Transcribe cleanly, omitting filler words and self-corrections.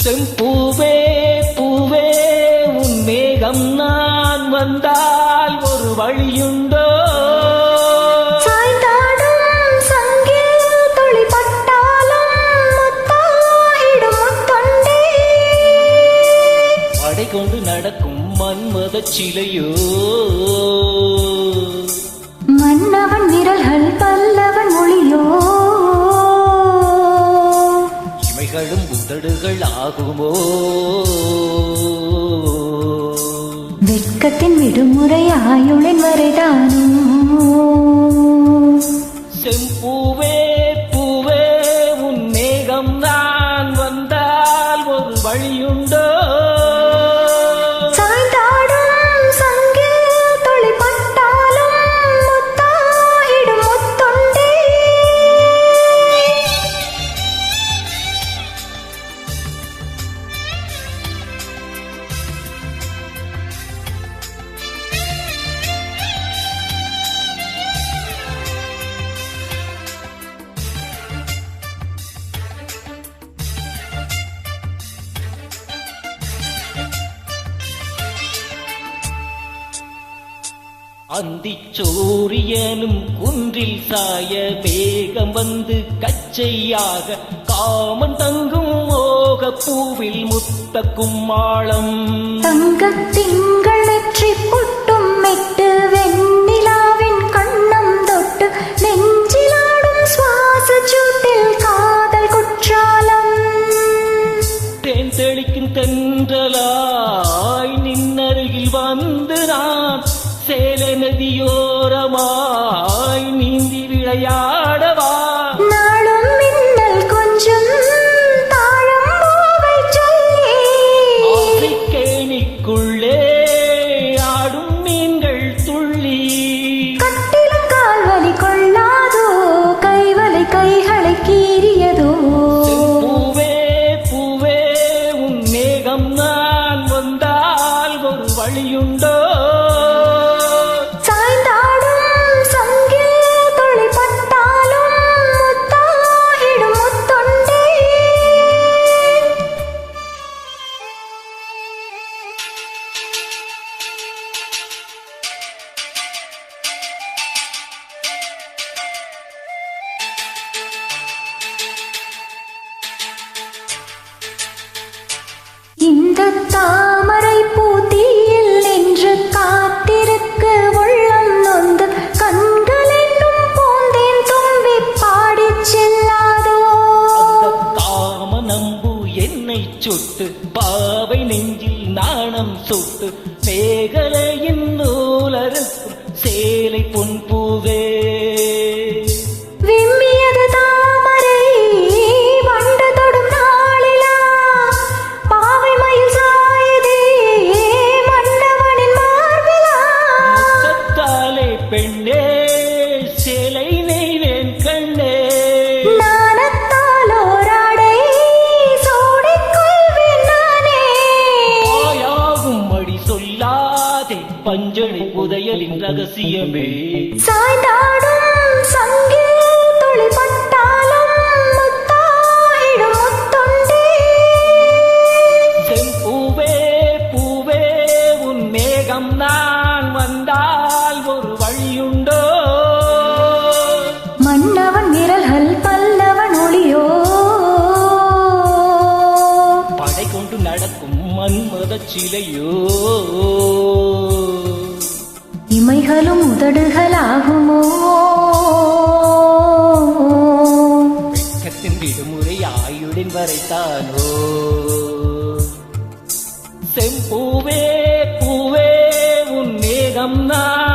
செம்பூவே பூவே உன் மேகம் நான் வந்தால் ஒரு வழியுண்டோ? படை கொண்டு நடக்கும் மன்மத சிலையோ? மன்னவன் விரல்கள் பல்லவன் மொழியோ? இமைகளும் உதடுகள் ஆகுமோ? வெட்கத்தின் விடுமுறை ஆயுளின் வரைதானோ? செம்பூவே பூவே உன் மேகம் நான் வந்தால் ஒரு வழியுண்டோ? அந்திச்சோரியனும் குன்றில் சாய வேகம் வந்து கச்சையாக காமன் தங்கும் மோக பூவில் முத்த கும்மாளம். தங்கத்திங்கள் நெற்றி பொட்டும் மெட்டு வெண்ணிலாவின் கண்ணம் தொட்டு நெஞ்சிலாடும் சுவாச சூட்டில் காதல் குற்றாலம். தேன் தெளிக்கும் தென்றலாய் நின்னருகில் வந்து நான் சேலை நதியோரமாய் நீந்தி விளையாடவா? நாளும் மின்னல் கொஞ்சம் தாழம் போவை சொல்லி கேணிக்குள்ளே ஆடும் மீன்கள் துள்ளி. கட்டிலும் கால்வலி கொள்ளாதோ? கைவலை கைகளை கீறியதோ? பூவே பூவே உன் மேகம் நான் வந்தால் ஒரு வழியுண்டோ? இந்த தாமரை பூத்தியில் நின்று காத்திருக்க உள்ளம் நொந்து கண்கள் என்னும் பூந்தேன் தும்பி பாடிச் செல்லாதோ? காம நம்பு என்னை சுட்டு பாவை நெஞ்சில் நாணம் சுட்டு மேகலையின் நூலருக்கும் சேலை பொன் பூவே. பெண்ணே சேலை நெய்வேன் கண்ணே. நாணத்தாலோராடை சோடிக் கொள்வேன் நானே. ஆயாகும் மடி சொல்லாதே பஞ்சனை புதையலின் ரகசியமே. சாய்ந்தாடும் சங்கில் துளி பட்டாலும் முத்தாயிடும் முத்தொண்டே. செம்பூவே பூவே உன் மேகம் நான் வந்தால் ஒரு வழியுண்டோ? மன்னவன் விரல்கள் பல்லவன் ஒளியோ? படை கொண்டு நடக்கும் மன்மத சிலையோ? இமைகளும் உதடுகளாகுமோ? வெட்கத்தின் விடுமுறை ஆயுளின் வரைத்தானோ? செம்பூவே பூவே உன் மேகம் நான்